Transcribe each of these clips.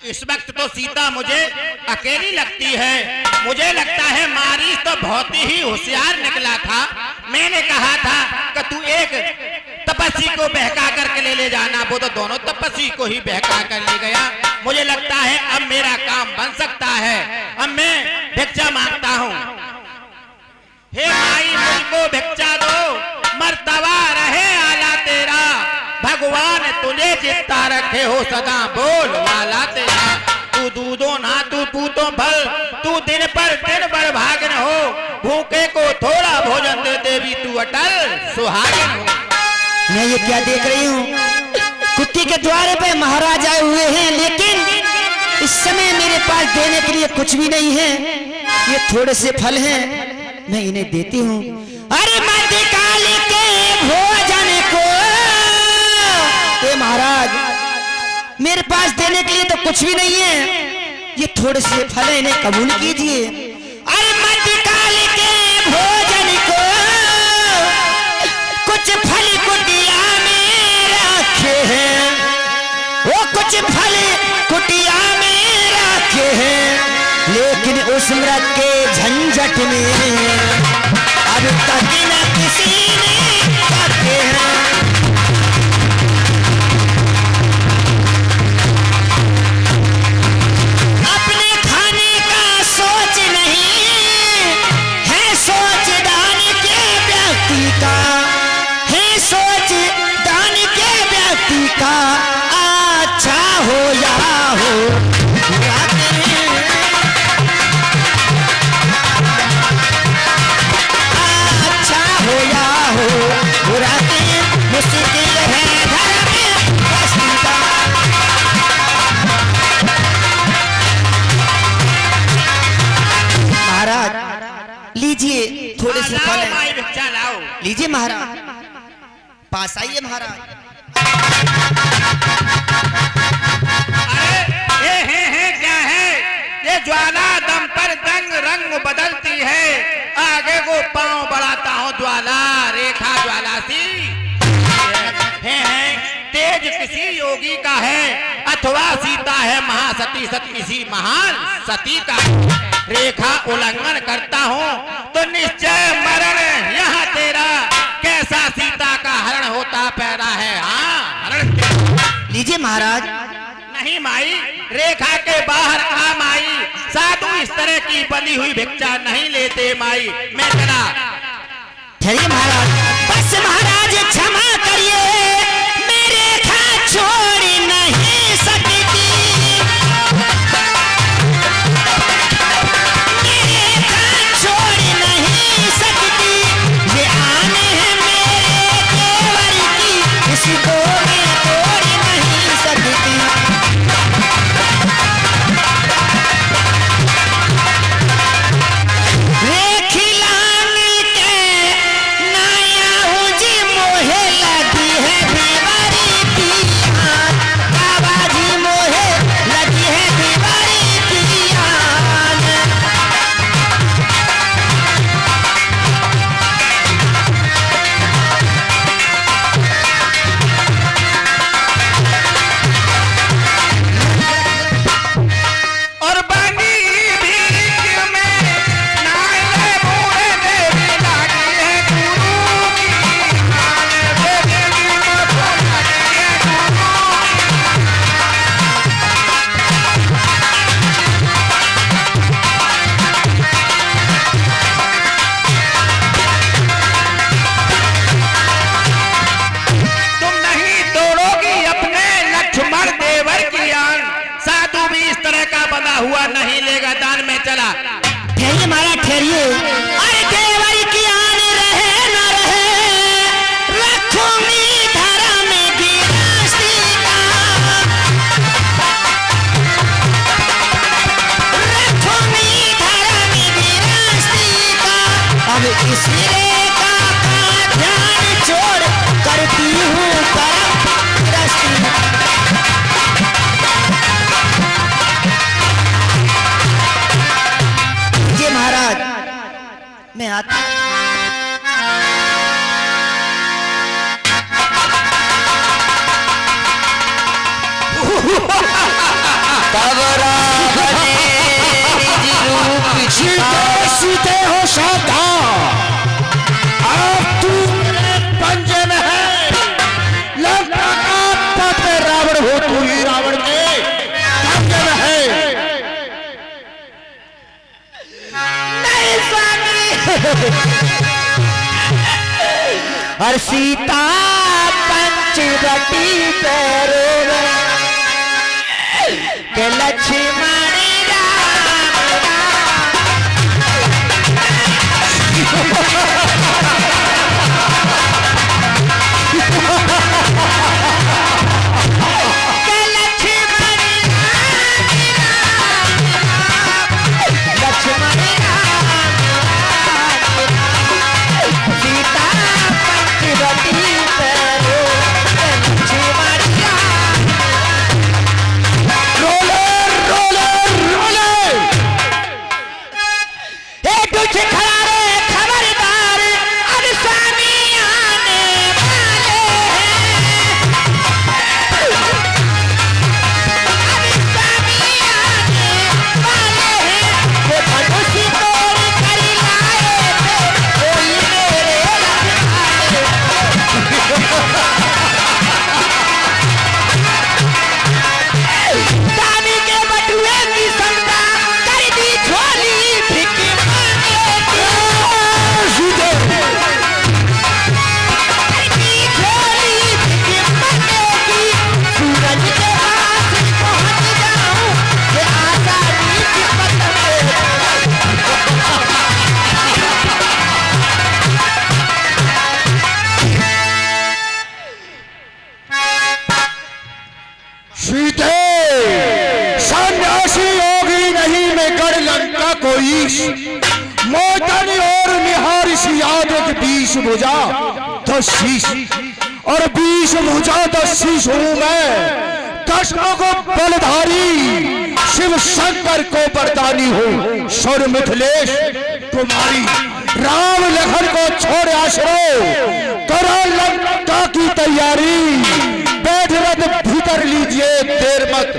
इस वक्त तो सीता मुझे अकेली लगती है। मुझे लगता है मारीच तो बहुत ही होशियार निकला था। मैंने कहा था कि तू एक तपस्वी को बहका करके ले जाना, वो तो दोनों तपस्वी को ही बहका कर ले गया। मुझे लगता है अब मेरा काम बन सकता है। अब मैं भिक्षा मांगता हूँ। हे माई मुझको भिक्षा दो, मर्तबा रहे आला तेरा, भगवान तुझे जितना रखे हो सदा बोल वाला तेरा। तू दूधो ना तू पूतो फल, तू दिन पर दिन भर भागन हो, भूखे को थोड़ा भोजन दे देवी तू अटल सुहागन हो। मैं ये क्या देख रही हूँ, कुत्ती के द्वारे पे महाराज आए हुए हैं, लेकिन इस समय मेरे पास देने के लिए कुछ भी नहीं है। ये थोड़े से फल हैं, मैं इन्हें देती हूँ। अरे मध्यकाल के भोजन को महाराज मेरे पास देने के लिए तो कुछ भी नहीं है, ये थोड़े से फल है, इन्हें कबूल कीजिए। अरे मध्यकाल के भोजन को कुछ फल कुटिया में रखे हैं, वो कुछ फल कुटिया में रखे हैं, लेकिन उस मृग के झंझट में अब तक न किसी ने रखे हैं। अच्छा हो या हो अच्छा हो या हो मुश्किल है घर में बस्ती का। महाराज लीजिए थोड़े से फल, लीजिए महाराज, पास आइए महाराज। अरे ये क्या है? ये ज्वाला दम पर दंग रंग बदलती है, आगे को पांव बढ़ाता हूँ ज्वाला रेखा ज्वाला सी है। तेज किसी योगी का है, अथवा सीता है महासती, सती किसी महान सती का। रेखा उल्लंघन करता हूँ तो निश्चय मरण यहाँ तेरा, कैसा सीता का हरण होता पैदा है। हाँ हरण लीजिए महाराज। नहीं माई, रेखा के बाहर आ माई, साधु इस तरह की बनी हुई भिक्षा नहीं लेते माई। मैं चला। ठहरिए महाराज, बस महाराज क्षमा करिए, मैं रेखा छोड़ नहीं सकती, मैं रेखा छोड़ नहीं सकती, ये आने हैं मेरे देवर की, इसको मैं तोड़ नहीं सकती। हुआ नहीं लेगा दान में चला। ठहरिए महाराज ठहरिए, अरे देवर की आन रहे न रहे, रखूंगी धरा में गिरस्ती का, रखूंगी धरा में गिरस्ती का, अब इस रेखा का ध्यान छोड़ करती हूँ करम गृहस्थी। महाराज मैं आता तब सीते सीते हो सावधान, अब तू मेरे पंजे में है। लंका का पथ रावण हो, तू ही रावण के पंजे में है। नहीं स्वामी और सीता पंचवटी पैरों में के लक्ष्मण मोदनी और निहारिश यादव के 20 भुजा 10 शीश और 20 भुजा 10 शीश हूं मैं। कृष्ण को बलधारी, शिव शंकर को बरदानी हूँ। सुर मिथिलेश कुमारी, राम लखन को छोड़ आश्रो, करो लंका की तैयारी। बैठ रथ भीतर लीजिए, देर मत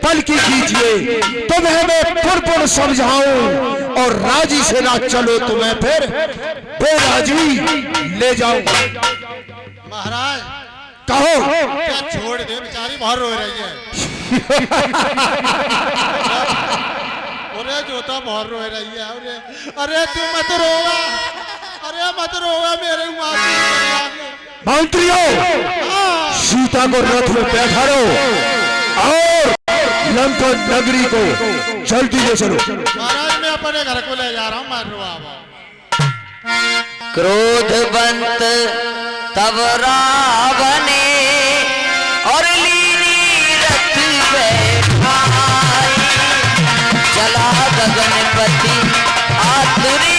पल की कीजिए। तुम्हें मैं पुरपुर समझाऊं और राजी से ना चलो तुम्हें फिर बेराजी ले जाऊं। महाराज कहो। क्या छोड़ दे, बेचारी बाहर रो रही है। अरे जोता बाहर रो रही है। अरे तू मत रोवा, अरे मत रोवा मेरे मंत्रियों, सीता को रथ में बैठाओ और लंका नगरी को जल्दी ले चलो। महाराज मैं अपने घर को ले जा रहा हूँ, मत रोवा। क्रोधवंत तब रावणे और लीनी रथ बैठाई, चला गगनपति आतुरी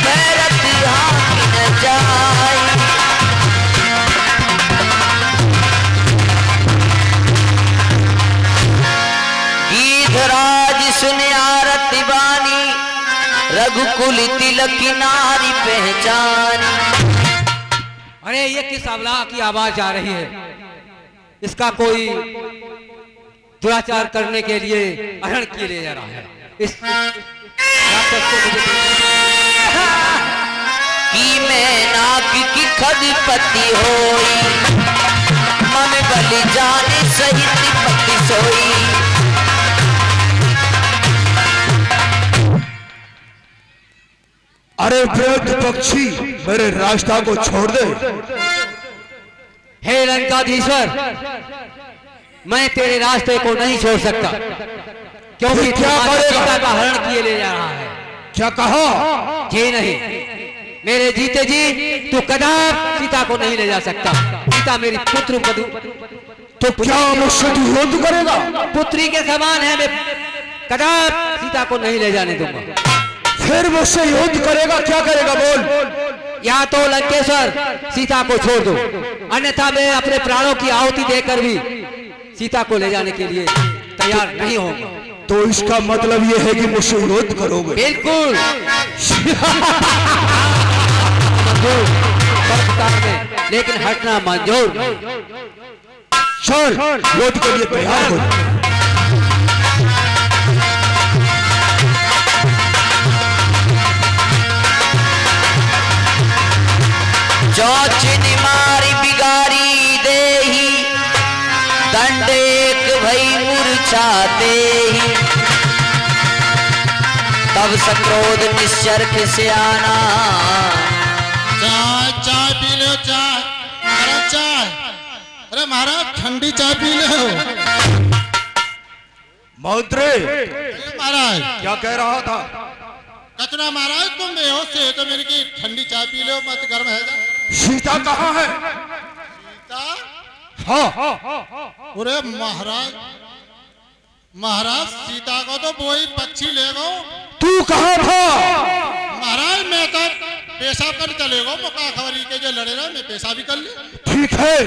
भैरथ हाकिन जाई। गीधराज सुन आरती बानी, रघुकुल तिलक नारी पहचानी। अरे ये किस अबला की आवाज आ रही है? इसका कोई दुराचार करने के लिए हरण किए ले जा रहा है। इस कि मैं नाक की खदपति होई, मन बलि जाने सहित पति सोई। अरे वृद्ध पक्षी, मेरे रास्ता को छोड़ दे। हे लंकाधीश्वर, मैं तेरे रास्ते को नहीं छोड़ सकता, क्योंकि क्या सीता का हरण किए ले जा रहा है। क्या कहा? जी नहीं, मेरे जीते जी तू कदाप सीता को नहीं ले जा सकता। सीता मेरी पुत्र बधू। तो क्या मुझसे तू युद्ध करेगा? पुत्री के समान है, मैं कदाप सीता को नहीं ले जाने दूंगा। फिर मुझसे युद्ध करेगा? क्या करेगा बोल। या तो लंकेश्वर सीता को छोड़ दो, अन्यथा मैं अपने प्राणों की आहुति देकर भी सीता को ले जाने के लिए तैयार नहीं होगा। तो इसका मतलब यह है कि मुझसे युद्ध करोगे? बिल्कुल। लेकिन हटना मंजूर। चल, युद्ध के लिए तैयार हो। चौचिन मारी बिगारी देही दंड एक भई मूर्छाते ही तब सक्रोध निश्चर खिसियाना चाय चाय पी लो चाय। अरे चाय, अरे महाराज ठंडी चाय पी लो। मंत्री महाराज क्या कह रहा था? कचरा महाराज तुम बेहोश से तो मेरी की ठंडी चाय पी लो, मत गर्म है जा। सीता कहाँ है? सीता? हाँ अरे महाराज, महाराज सीता को तो वही पक्षी ले गो। तू कहाँ था? महाराज मैं तो पेशाब कर चले गो, मुका खबरी के जो लड़े रहे मैं पेशाब भी कर ले। ठीक है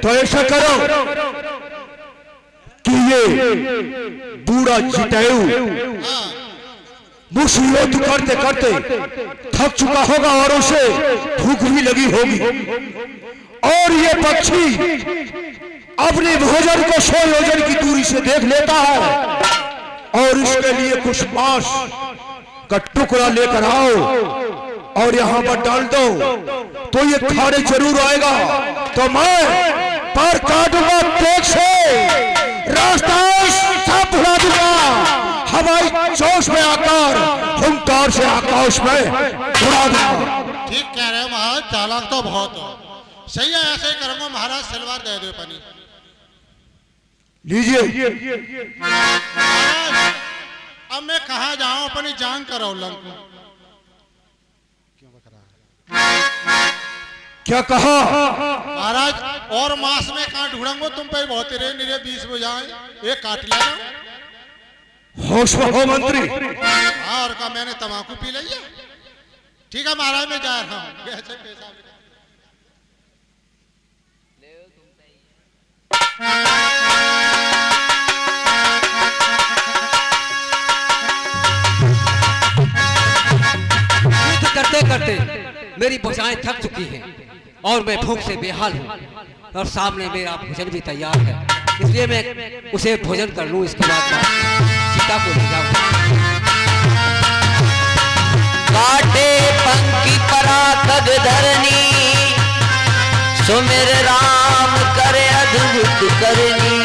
तो ऐसा करो कि ये बूढ़ा जटायु हाँ मुसीबत करते करते थक चुका होगा और उसे भूख भी लगी होगी, और ये पक्षी अपने भोजन को 100 योजन की दूरी से देख लेता है, और इसके लिए कुछ मांस का टुकड़ा लेकर आओ और यहाँ पर डाल दो तो ये खाने जरूर आएगा। तो मैं पर काटूंगा तेज से, रास्ता सब भुला दूंगा, हवाई जोश में आकर हुंकार से आकाश में उड़ा दूंगा। ठीक कह रहे हो महाराज, चालाक तो बहुत हो। सही है, ऐसे ही करूंगा महाराज। सलवार दे दो पानी। लीजिए। महाराज अब मैं कहाँ जाऊं, अपनी जान का रौलंग को। क्या कहा? महाराज और मांस में कहाँ ढूंढूंगा, तुम पे बहुत रहे निरे 20 बजाए, एक काट लेना। होश में हो मंत्री। हाँ, और का मैंने तंबाकू पी लिया। ठीक है महाराज, मैं जा रहा हूँ। वैसे पैसा युद्ध करते करते मेरी भुजाएं थक चुकी हैं और मैं भूख से बेहाल हूँ, और सामने मेरा भोजन भी तैयार है, इसलिए मैं उसे भोजन कर लूँ, इसके बाद मैं सीता को ले जाऊँ। काटे पंखी पराकग धरनी सुमिर राम करे अद्भुत करनी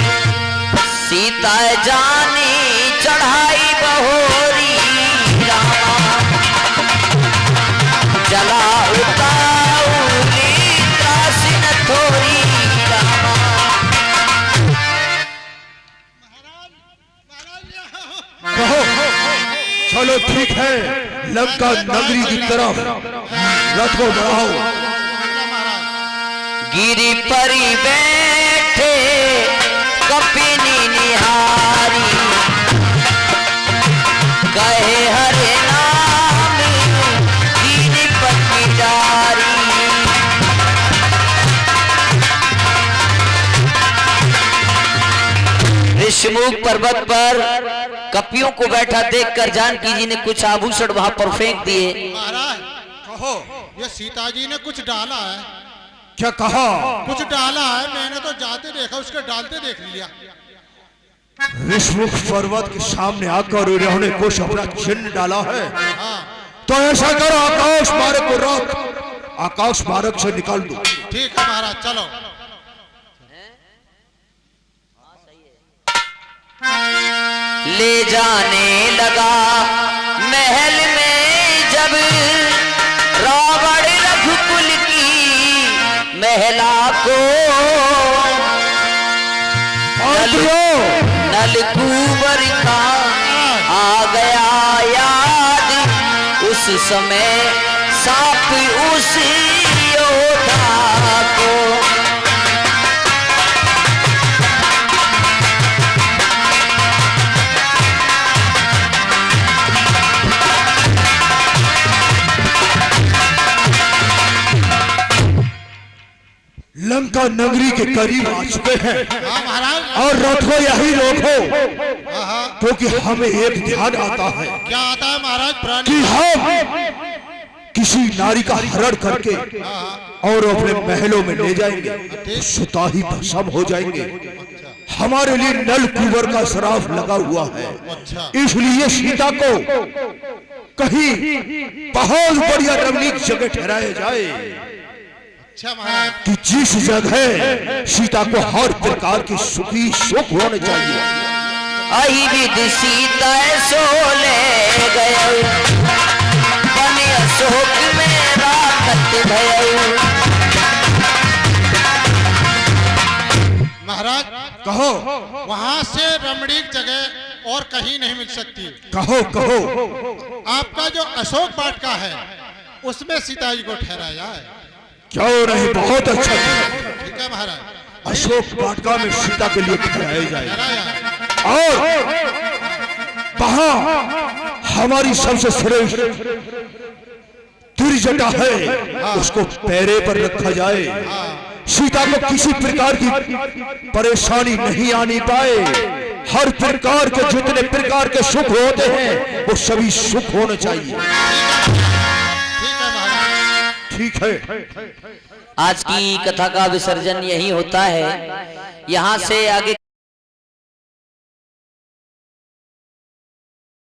सीता जानी चढ़ाई बहोरी रामा जला उताऊली त्रासिन थोरी रामा। कहो चलो ठीक है, लंका नगरी की तरफ रथ को बढ़ाओ। गिरी परी बैठे कपिनी निहारी कहे हरे नाम दीन पति जारी। ऋषमुख पर्वत पर कपियों को बैठा देखकर जानकी जी ने कुछ आभूषण वहां पर फेंक दिए। महाराज कहो ये सीता जी ने कुछ डाला है। क्या कहा? कुछ डाला है, मैंने तो जाते देखा, उसके डालते देख लिया। ऋषमुख पर्वत के सामने आकर उन्होंने कुछ अपना चिन्ह डाला है। हाँ तो ऐसा करो, आकाश मार्ग को रोक, आकाश मार्ग से निकाल दो। ठीक है महाराज, चलो। ले जाने लगा महल में जब रावण रघुकुल की महिला को नलकूबर का आ गया याद उस समय साप उस योद्धा को। लंका नगरी के करीब आ चुके हैं। हाँ महाराज। और रथ को यही रोको, हाँ हाँ। क्योंकि हमें एक ध्यान आता है क्या आता है महाराज? कि प्राणी। हम किसी नारी का हरण करके और अपने महलों में ले जाएंगे तो सुताही भस्म हो जाएंगे। हमारे लिए नल कुंवर का श्राप लगा हुआ है, इसलिए सीता को कहीं बहुत बढ़िया रमणीक जगह ठहराया जाए। अच्छा महाराज। कि जिस जगह सीता को हर प्रकार की सुखी सुख होने चाहिए, अहि विधि सीता सो ले गए, बने अशोक में राकत भयउ। महाराज कहो वहाँ से रमणीक जगह और कहीं नहीं मिल सकती। कहो कहो। आपका जो अशोक वाटिका है उसमें सीता जी को ठहराया है। क्यों नहीं, बहुत अच्छा किया। ठीक है महाराज, अशोक वाटिका में सीता के लिए ठहराया जाए ठहराया है। और वहां हमारी सबसे श्रेष्ठ त्रिजटा है, उसको पैरे पर रखा जाए। सीता को किसी प्रकार की परेशानी नहीं आनी पाए। हर प्रकार के जितने प्रकार के सुख होते हैं वो सभी सुख होने चाहिए। ठीक है महाराज। ठीक है। आज की कथा का विसर्जन यही होता है। यहाँ से आगे